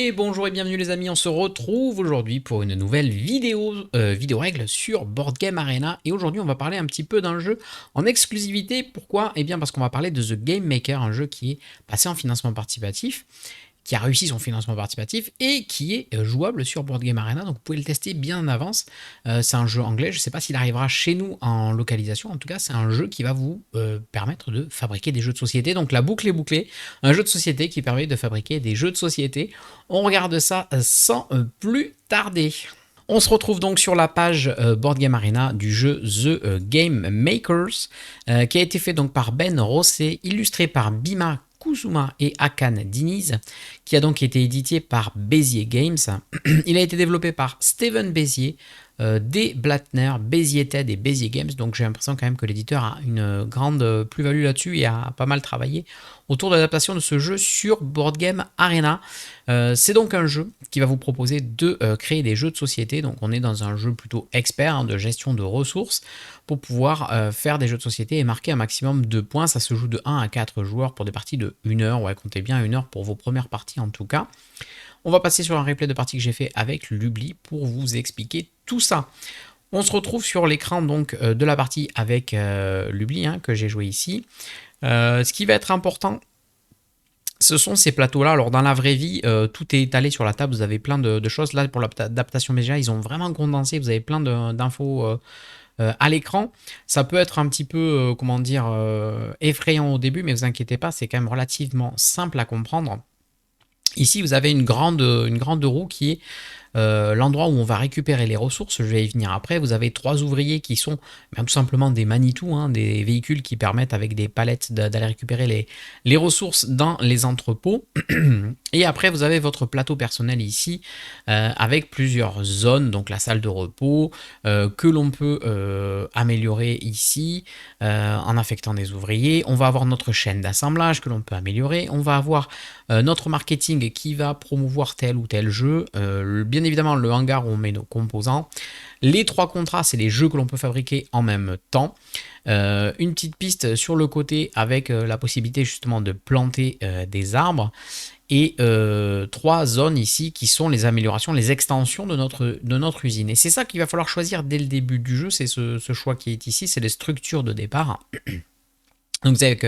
Et bonjour et bienvenue les amis, on se retrouve aujourd'hui pour une nouvelle vidéo règle sur Board Game Arena. Et aujourd'hui on va parler un petit peu d'un jeu en exclusivité. Pourquoi? Eh bien parce qu'on va parler de The Game Maker, un jeu qui est passé en financement participatif, qui a réussi son financement participatif et qui est jouable sur Board Game Arena. Donc vous pouvez le tester bien en avance. C'est un jeu anglais, je ne sais pas s'il arrivera chez nous en localisation. En tout cas, c'est un jeu qui va vous permettre de fabriquer des jeux de société. Donc la boucle est bouclée. Un jeu de société qui permet de fabriquer des jeux de société. On regarde ça sans plus tarder. On se retrouve donc sur la page Board Game Arena du jeu The Game Makers, qui a été fait donc par Ben Rosset, illustré par Bima Kusuma et Akan Diniz, qui a donc été édité par Bézier Games. Il a été développé par Steven Bézier, D. Blattner, Bézier Ted et Bézier Games. Donc j'ai l'impression quand même que l'éditeur a une grande plus-value là-dessus et a pas mal travaillé autour de l'adaptation de ce jeu sur Board Game Arena. C'est donc un jeu qui va vous proposer de créer des jeux de société. Donc on est dans un jeu plutôt expert de gestion de ressources pour pouvoir faire des jeux de société et marquer un maximum de points. Ça se joue de 1 à 4 joueurs pour des parties de 1 heure. Ouais, comptez bien 1 heure pour vos premières parties en tout cas. On va passer sur un replay de partie que j'ai fait avec Lubli pour vous expliquer tout ça. On se retrouve sur l'écran donc de la partie avec Lubli que j'ai joué ici. Ce qui va être important, ce sont ces plateaux-là. Alors dans la vraie vie, tout est étalé sur la table, vous avez plein de choses. Là pour l'adaptation BGA, ils ont vraiment condensé, vous avez plein d'infos à l'écran. Ça peut être un petit peu, effrayant au début, mais vous inquiétez pas, c'est quand même relativement simple à comprendre. Ici, vous avez une grande roue qui est l'endroit où on va récupérer les ressources. Je vais y venir après. Vous avez 3 ouvriers qui sont tout simplement des Manitou, des véhicules qui permettent avec des palettes d'aller récupérer les ressources dans les entrepôts. Et après, vous avez votre plateau personnel ici avec plusieurs zones, donc la salle de repos que l'on peut améliorer ici en affectant des ouvriers. On va avoir notre chaîne d'assemblage que l'on peut améliorer. On va avoir notre marketing qui va promouvoir tel ou tel jeu. Bien évidemment, le hangar où on met nos composants. Les 3 contrats, c'est les jeux que l'on peut fabriquer en même temps. Une petite piste sur le côté avec la possibilité justement de planter des arbres. Et 3 zones ici qui sont les améliorations, les extensions de notre usine. Et c'est ça qu'il va falloir choisir dès le début du jeu, c'est ce choix qui est ici, c'est les structures de départ. Donc vous avez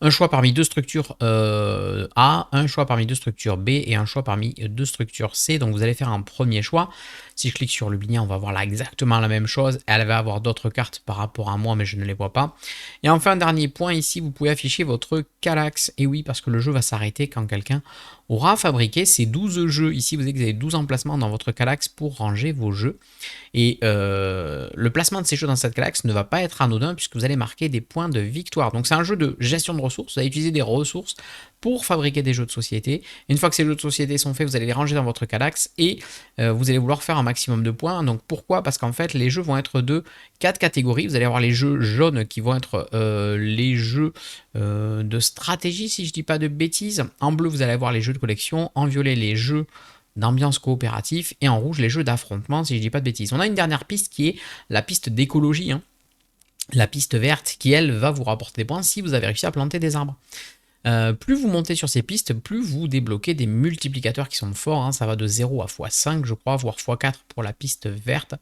un choix parmi 2 structures A, un choix parmi 2 structures B et un choix parmi 2 structures C. Donc vous allez faire un premier choix. Si je clique sur le lien, on va voir là exactement la même chose. Elle va avoir d'autres cartes par rapport à moi, mais je ne les vois pas. Et enfin, dernier point, ici, vous pouvez afficher votre Kallax. Et oui, parce que le jeu va s'arrêter quand quelqu'un aura fabriqué ces 12 jeux. Ici, vous avez 12 emplacements dans votre Kallax pour ranger vos jeux. Et le placement de ces jeux dans cette Kallax ne va pas être anodin puisque vous allez marquer des points de victoire. Donc c'est un jeu de gestion de ressources. Vous allez utiliser des ressources pour fabriquer des jeux de société. Une fois que ces jeux de société sont faits, vous allez les ranger dans votre Kallax et vous allez vouloir faire un maximum de points. Donc pourquoi? Parce qu'en fait, les jeux vont être de 4 catégories. Vous allez avoir les jeux jaunes qui vont être les jeux de stratégie, si je ne dis pas de bêtises. En bleu, vous allez avoir les jeux de collection. En violet, les jeux d'ambiance coopératif. Et en rouge, les jeux d'affrontement, si je ne dis pas de bêtises. On a une dernière piste qui est la piste d'écologie. La piste verte qui, elle, va vous rapporter des points si vous avez réussi à planter des arbres. Plus vous montez sur ces pistes, plus vous débloquez des multiplicateurs qui sont forts. Ça va de 0 à x5, je crois, voire x4 pour la piste verte.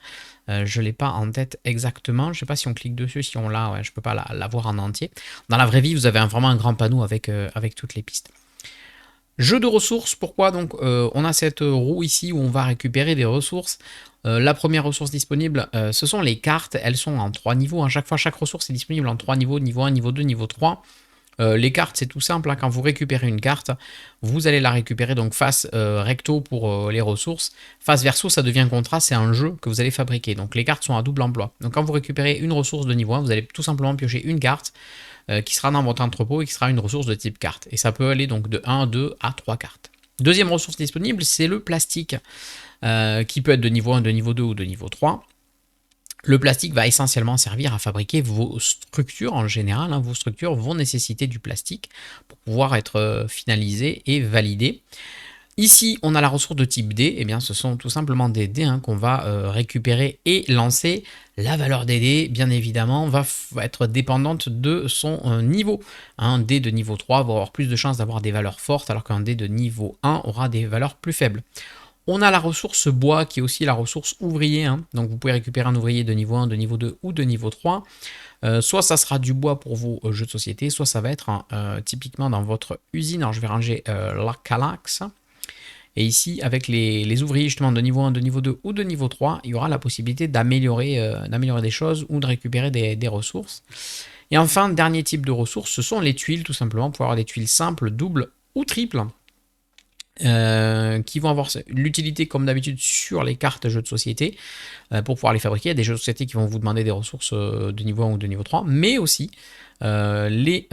Je ne l'ai pas en tête exactement. Je ne sais pas si on clique dessus, si on l'a, ouais, je ne peux pas la voir en entier. Dans la vraie vie, vous avez vraiment un grand panneau avec toutes les pistes. Jeu de ressources, pourquoi donc on a cette roue ici où on va récupérer des ressources. La première ressource disponible, ce sont les cartes. Elles sont en 3 niveaux. Chaque fois, chaque ressource est disponible en 3 niveaux. Niveau 1, niveau 2, niveau 3. Les cartes, c'est tout simple. Quand vous récupérez une carte, vous allez la récupérer donc face recto pour les ressources. Face verso, ça devient contrat. C'est un jeu que vous allez fabriquer. Donc les cartes sont à double emploi. Donc quand vous récupérez une ressource de niveau 1, vous allez tout simplement piocher une carte qui sera dans votre entrepôt et qui sera une ressource de type carte. Et ça peut aller donc de 1, 2 à 3 cartes. Deuxième ressource disponible, c'est le plastique, qui peut être de niveau 1, de niveau 2 ou de niveau 3. Le plastique va essentiellement servir à fabriquer vos structures en général. Vos structures vont nécessiter du plastique pour pouvoir être finalisées et validées. Ici, on a la ressource de type D. Eh bien, ce sont tout simplement des dés qu'on va récupérer et lancer. La valeur des dés, bien évidemment, va être dépendante de son niveau. Un dé de niveau 3 va avoir plus de chances d'avoir des valeurs fortes, alors qu'un dé de niveau 1 aura des valeurs plus faibles. On a la ressource bois, qui est aussi la ressource ouvrier. Donc, vous pouvez récupérer un ouvrier de niveau 1, de niveau 2 ou de niveau 3. Soit ça sera du bois pour vos jeux de société, soit ça va être typiquement dans votre usine. Alors, je vais ranger la Kallax. Et ici, avec les ouvriers justement de niveau 1, de niveau 2 ou de niveau 3, il y aura la possibilité d'améliorer des choses ou de récupérer des ressources. Et enfin, dernier type de ressources, ce sont les tuiles, tout simplement, pour avoir des tuiles simples, doubles ou triples, qui vont avoir l'utilité, comme d'habitude, sur les cartes jeux de société, pour pouvoir les fabriquer. Il y a des jeux de société qui vont vous demander des ressources de niveau 1 ou de niveau 3, mais aussi les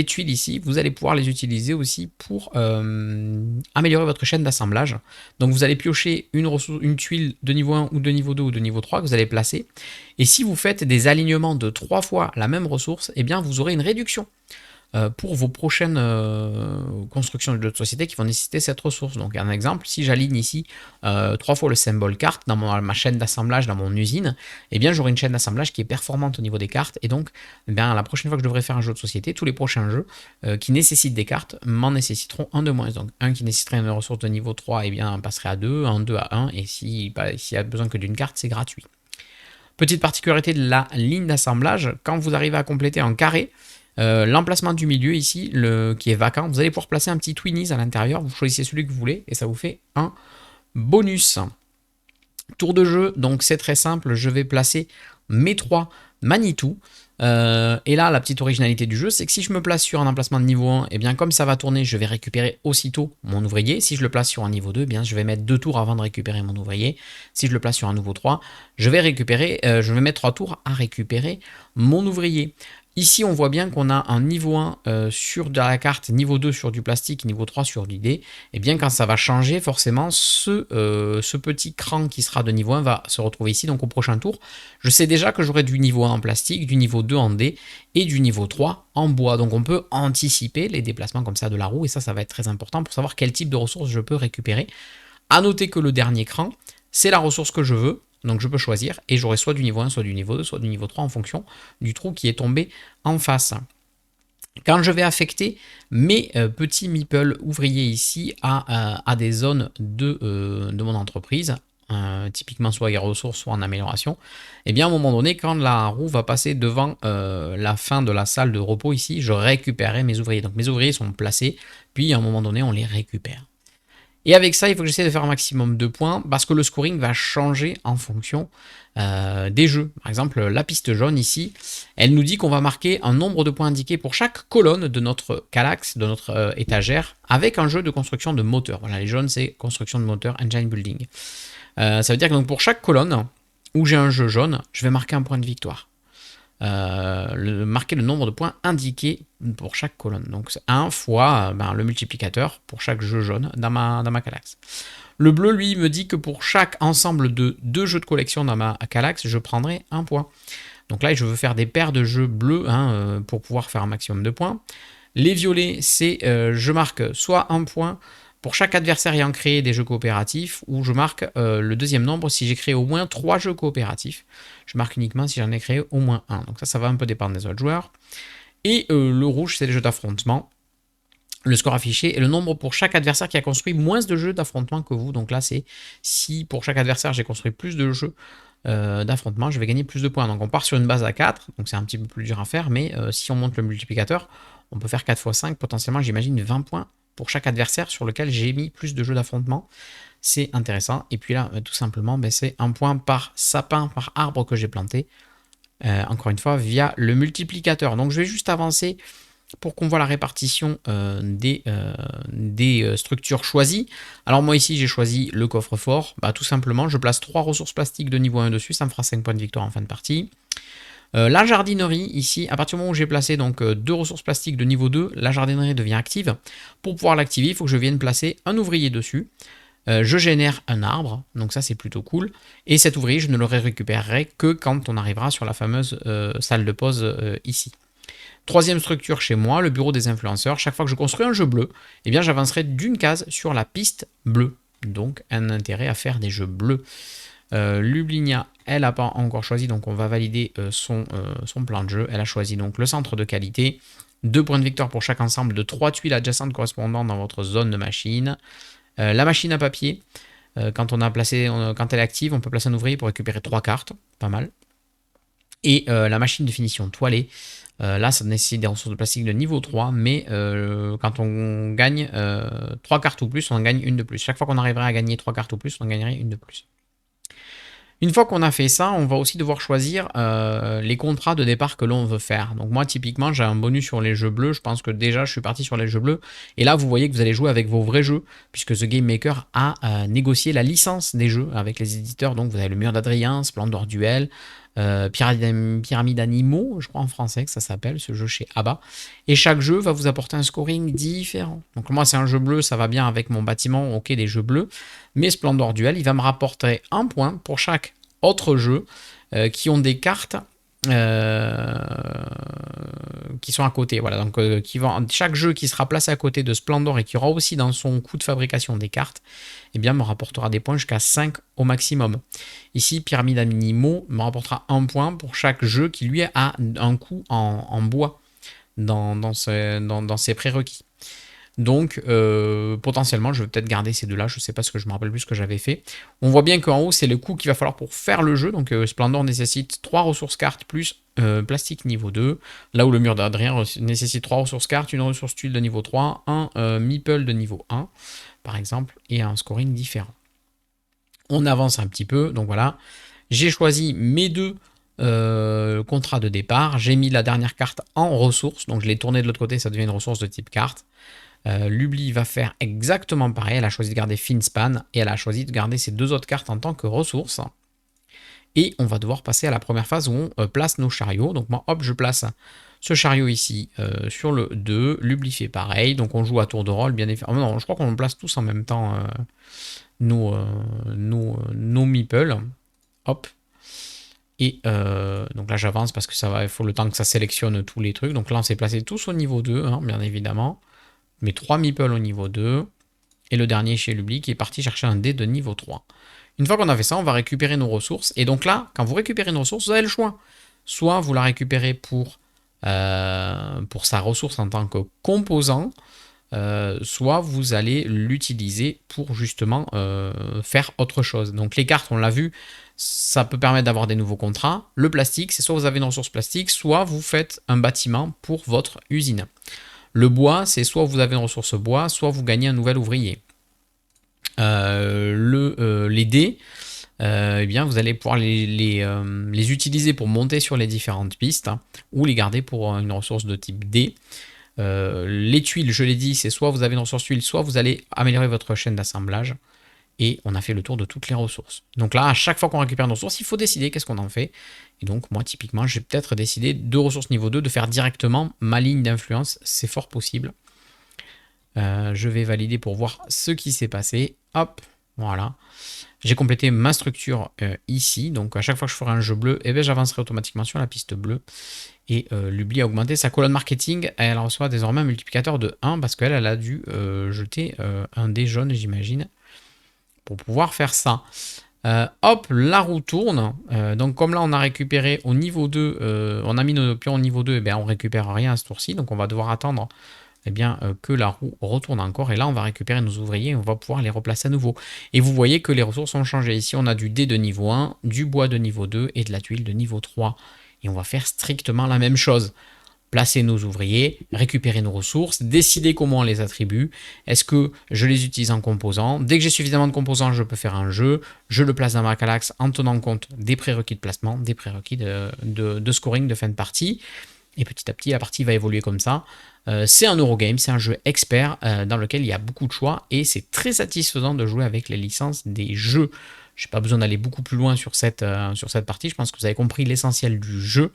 tuiles ici, vous allez pouvoir les utiliser aussi pour améliorer votre chaîne d'assemblage. Donc vous allez piocher une tuile de niveau 1 ou de niveau 2 ou de niveau 3 que vous allez placer. Et si vous faites des alignements de 3 fois la même ressource, eh bien vous aurez une réduction pour vos prochaines constructions de jeux de société qui vont nécessiter cette ressource. Donc un exemple, si j'aligne ici 3 fois le symbole carte dans ma chaîne d'assemblage, dans mon usine, eh bien j'aurai une chaîne d'assemblage qui est performante au niveau des cartes, et donc eh bien, la prochaine fois que je devrais faire un jeu de société, tous les prochains jeux qui nécessitent des cartes m'en nécessiteront un de moins. Donc un qui nécessiterait une ressource de niveau 3, eh bien passerait à 2, un 2 à 1, et s'il y a besoin que d'une carte, c'est gratuit. Petite particularité de la ligne d'assemblage, quand vous arrivez à compléter un carré, l'emplacement du milieu ici, qui est vacant, vous allez pouvoir placer un petit Twinnies à l'intérieur, vous choisissez celui que vous voulez et ça vous fait un bonus. Tour de jeu, donc c'est très simple, je vais placer mes 3 Manitou. Et là, la petite originalité du jeu, c'est que si je me place sur un emplacement de niveau 1, et bien comme ça va tourner, je vais récupérer aussitôt mon ouvrier. Si je le place sur un niveau 2, eh bien je vais mettre 2 tours avant de récupérer mon ouvrier. Si je le place sur un nouveau 3, je vais mettre 3 tours à récupérer mon ouvrier. Ici, on voit bien qu'on a un niveau 1 sur de la carte, niveau 2 sur du plastique, niveau 3 sur du dé. Et bien quand ça va changer, forcément, ce petit cran qui sera de niveau 1 va se retrouver ici. Donc au prochain tour, je sais déjà que j'aurai du niveau 1 en plastique, du niveau 2 en dé et du niveau 3 en bois. Donc on peut anticiper les déplacements comme ça de la roue, et ça va être très important pour savoir quel type de ressources je peux récupérer. A noter que le dernier cran, c'est la ressource que je veux. Donc je peux choisir et j'aurai soit du niveau 1, soit du niveau 2, soit du niveau 3 en fonction du trou qui est tombé en face. Quand je vais affecter mes petits meeples ouvriers ici à des zones de mon entreprise, typiquement soit en ressources, soit en amélioration, et bien à un moment donné, quand la roue va passer devant la fin de la salle de repos ici, je récupérerai mes ouvriers. Donc mes ouvriers sont placés, puis à un moment donné, on les récupère. Et avec ça, il faut que j'essaie de faire un maximum de points parce que le scoring va changer en fonction des jeux. Par exemple, la piste jaune ici, elle nous dit qu'on va marquer un nombre de points indiqués pour chaque colonne de notre Kallax, de notre étagère, avec un jeu de construction de moteur. Voilà, les jaunes, c'est construction de moteur, engine building. Ça veut dire que donc, pour chaque colonne où j'ai un jeu jaune, je vais marquer un point de victoire. Marquer le nombre de points indiqués pour chaque colonne. Donc 1 fois le multiplicateur pour chaque jeu jaune dans ma Kallax. Le bleu, lui, me dit que pour chaque ensemble de 2 jeux de collection dans ma Kallax, je prendrai 1 point. Donc là, je veux faire des paires de jeux bleus pour pouvoir faire un maximum de points. Les violets, c'est je marque soit 1 point pour chaque adversaire ayant créé des jeux coopératifs, ou je marque le deuxième nombre si j'ai créé au moins 3 jeux coopératifs. Je marque uniquement si j'en ai créé au moins 1. Donc ça va un peu dépendre des autres joueurs. Et le rouge, c'est les jeux d'affrontement. Le score affiché est le nombre pour chaque adversaire qui a construit moins de jeux d'affrontement que vous. Donc là, c'est si pour chaque adversaire, j'ai construit plus de jeux d'affrontement, je vais gagner plus de points. Donc on part sur une base à 4, donc c'est un petit peu plus dur à faire, mais si on monte le multiplicateur, on peut faire 4 x 5, potentiellement j'imagine 20 points pour chaque adversaire sur lequel j'ai mis plus de jeux d'affrontement. C'est intéressant. Et puis là, tout simplement, c'est 1 point par sapin, par arbre que j'ai planté. Encore une fois, via le multiplicateur. Donc je vais juste avancer pour qu'on voit la répartition des structures choisies. Alors moi ici, j'ai choisi le coffre-fort. Tout simplement, je place 3 ressources plastiques de niveau 1 dessus. Ça me fera 5 points de victoire en fin de partie. La jardinerie, ici, à partir du moment où j'ai placé donc 2 ressources plastiques de niveau 2, la jardinerie devient active. Pour pouvoir l'activer, il faut que je vienne placer un ouvrier dessus. Je génère un arbre, donc ça c'est plutôt cool. Et cet ouvrier, je ne le récupérerai que quand on arrivera sur la fameuse salle de pause ici. Troisième structure chez moi, le bureau des influenceurs. Chaque fois que je construis un jeu bleu, eh bien j'avancerai d'une case sur la piste bleue. Donc un intérêt à faire des jeux bleus. Lublinia, elle n'a pas encore choisi, donc on va valider son plan de jeu. Elle a choisi donc le centre de qualité. 2 points de victoire pour chaque ensemble de 3 tuiles adjacentes correspondant dans votre zone de machine. La machine à papier, quand elle est active, on peut placer un ouvrier pour récupérer 3 cartes, pas mal. Et la machine de finition toilée, là ça nécessite des ressources de plastique de niveau 3, mais quand on gagne 3 cartes ou plus, on en gagne une de plus. Chaque fois qu'on arriverait à gagner 3 cartes ou plus, on en gagnerait une de plus. Une fois qu'on a fait ça, on va aussi devoir choisir les contrats de départ que l'on veut faire. Donc moi, typiquement, j'ai un bonus sur les jeux bleus. Je pense que déjà, je suis parti sur les jeux bleus. Et là, vous voyez que vous allez jouer avec vos vrais jeux, puisque The Game Maker a négocié la licence des jeux avec les éditeurs. Donc vous avez le Mur d'Adrien, Splendor Duel, Pyramide Animaux, je crois en français que ça s'appelle, ce jeu chez ABBA. Et chaque jeu va vous apporter un scoring différent. Donc moi, c'est un jeu bleu, ça va bien avec mon bâtiment, ok, des jeux bleus. Mais Splendor Duel, il va me rapporter un point pour chaque autre jeu qui ont des cartes qui sont à côté. Voilà, donc chaque jeu qui sera placé à côté de Splendor et qui aura aussi dans son coût de fabrication des cartes, eh bien, me rapportera des points jusqu'à 5 au maximum. Ici, Pyramide Animaux me rapportera 1 point pour chaque jeu qui lui a un coût en bois dans ses prérequis. Donc, potentiellement, je vais peut-être garder ces deux-là. Je ne sais pas je me rappelle plus ce que j'avais fait. On voit bien qu'en haut, c'est le coût qu'il va falloir pour faire le jeu. Donc, Splendor nécessite 3 ressources cartes plus plastique niveau 2. Là où le Mur d'Adrien nécessite 3 ressources cartes, une ressource tuile de niveau 3, un meeple de niveau 1, par exemple, et un scoring différent. On avance un petit peu. Donc, voilà. J'ai choisi mes deux contrats de départ. J'ai mis la dernière carte en ressources. Donc, je l'ai tourné de l'autre côté. Ça devient une ressource de type carte. Lubli va faire exactement pareil, elle a choisi de garder Finspan et elle a choisi de garder ces deux autres cartes en tant que ressources. Et on va devoir passer à la première phase où on place nos chariots. Donc moi, hop, je place ce chariot ici sur le 2. Lubli fait pareil, donc on joue à tour de rôle, bien évidemment. Non, je crois qu'on place tous en même temps nos meeples. Hop. Et donc là, j'avance parce que il faut le temps que ça sélectionne tous les trucs. Donc là, on s'est placé tous au niveau 2, hein, bien évidemment. Mes 3 meeples au niveau 2, et le dernier chez Lubli qui est parti chercher un dé de niveau 3. Une fois qu'on a fait ça, on va récupérer nos ressources. Et donc là, quand vous récupérez une ressource, vous avez le choix. Soit vous la récupérez pour sa ressource en tant que composant, soit vous allez l'utiliser pour justement faire autre chose. Donc les cartes, on l'a vu, ça peut permettre d'avoir des nouveaux contrats. Le plastique, c'est soit vous avez une ressource plastique, soit vous faites un bâtiment pour votre usine. Le bois, c'est soit vous avez une ressource bois, soit vous gagnez un nouvel ouvrier. Les dés, eh bien, vous allez pouvoir les utiliser pour monter sur les différentes pistes, hein, ou les garder pour une ressource de type dé. Les tuiles, je l'ai dit, c'est soit vous avez une ressource tuile, soit vous allez améliorer votre chaîne d'assemblage. Et on a fait le tour de toutes les ressources. Donc là, à chaque fois qu'on récupère une ressource, il faut décider qu'est-ce qu'on en fait. Et donc moi, typiquement, j'ai peut-être décidé de ressources niveau 2 de faire directement ma ligne d'influence. C'est fort possible. Je vais valider pour voir ce qui s'est passé. Hop, voilà. J'ai complété ma structure ici. Donc à chaque fois que je ferai un jeu bleu, eh bien, j'avancerai automatiquement sur la piste bleue. Et Lubli a augmenté sa colonne marketing. Elle reçoit désormais un multiplicateur de 1 parce qu'elle a dû jeter un dé jaune, j'imagine, pour pouvoir faire ça. Hop, la roue tourne. Donc comme là on a récupéré au niveau 2, on a mis nos pions au niveau 2, et bien on récupère rien à ce tour-ci. Donc on va devoir attendre que la roue retourne encore. Et là on va récupérer nos ouvriers et on va pouvoir les replacer à nouveau. Et vous voyez que les ressources ont changé. Ici on a du dé de niveau 1, du bois de niveau 2 et de la tuile de niveau 3. Et on va faire strictement la même chose. Placer nos ouvriers, récupérer nos ressources, décider comment on les attribue. Est-ce que je les utilise en composants? Dès que j'ai suffisamment de composants, je peux faire un jeu. Je le place dans ma calaxe en tenant compte des prérequis de placement, des prérequis de scoring de fin de partie. Et petit à petit, la partie va évoluer comme ça. C'est un Eurogame, c'est un jeu expert dans lequel il y a beaucoup de choix. Et c'est très satisfaisant de jouer avec les licences des jeux. Je n'ai pas besoin d'aller beaucoup plus loin sur cette partie. Je pense que vous avez compris l'essentiel du jeu.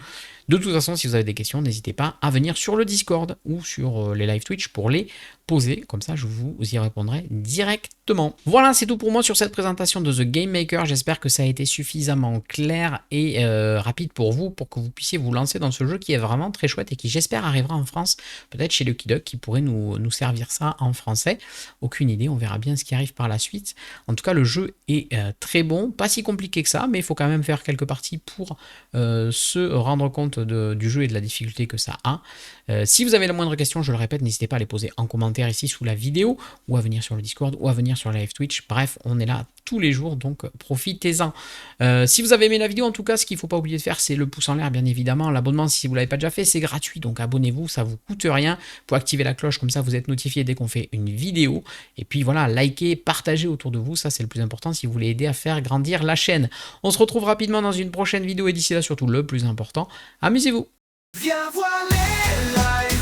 De toute façon, si vous avez des questions, n'hésitez pas à venir sur le Discord ou sur les live Twitch pour les poser, comme ça je vous y répondrai directement. Voilà, c'est tout pour moi sur cette présentation de The Game Maker. J'espère que ça a été suffisamment clair et rapide pour vous, pour que vous puissiez vous lancer dans ce jeu qui est vraiment très chouette et qui, j'espère, arrivera en France, peut-être chez Lucky Duck, qui pourrait nous servir ça en français. Aucune idée, on verra bien ce qui arrive par la suite. En tout cas, le jeu est très bon, pas si compliqué que ça, mais il faut quand même faire quelques parties pour se rendre compte du jeu et de la difficulté que ça a. Si vous avez la moindre question, je le répète, n'hésitez pas à les poser en commentaire ici sous la vidéo, ou à venir sur le Discord, ou à venir sur la live Twitch. Bref, on est là tous les jours, donc profitez-en. Si vous avez aimé la vidéo, en tout cas, ce qu'il ne faut pas oublier de faire, c'est le pouce en l'air, bien évidemment. L'abonnement, si vous ne l'avez pas déjà fait, c'est gratuit, donc abonnez-vous, ça ne vous coûte rien. Vous pouvez activer la cloche, comme ça vous êtes notifié dès qu'on fait une vidéo. Et puis voilà, likez, partagez autour de vous, ça c'est le plus important si vous voulez aider à faire grandir la chaîne. On se retrouve rapidement dans une prochaine vidéo, et d'ici là, surtout le plus important, amusez-vous. Viens voir les lives.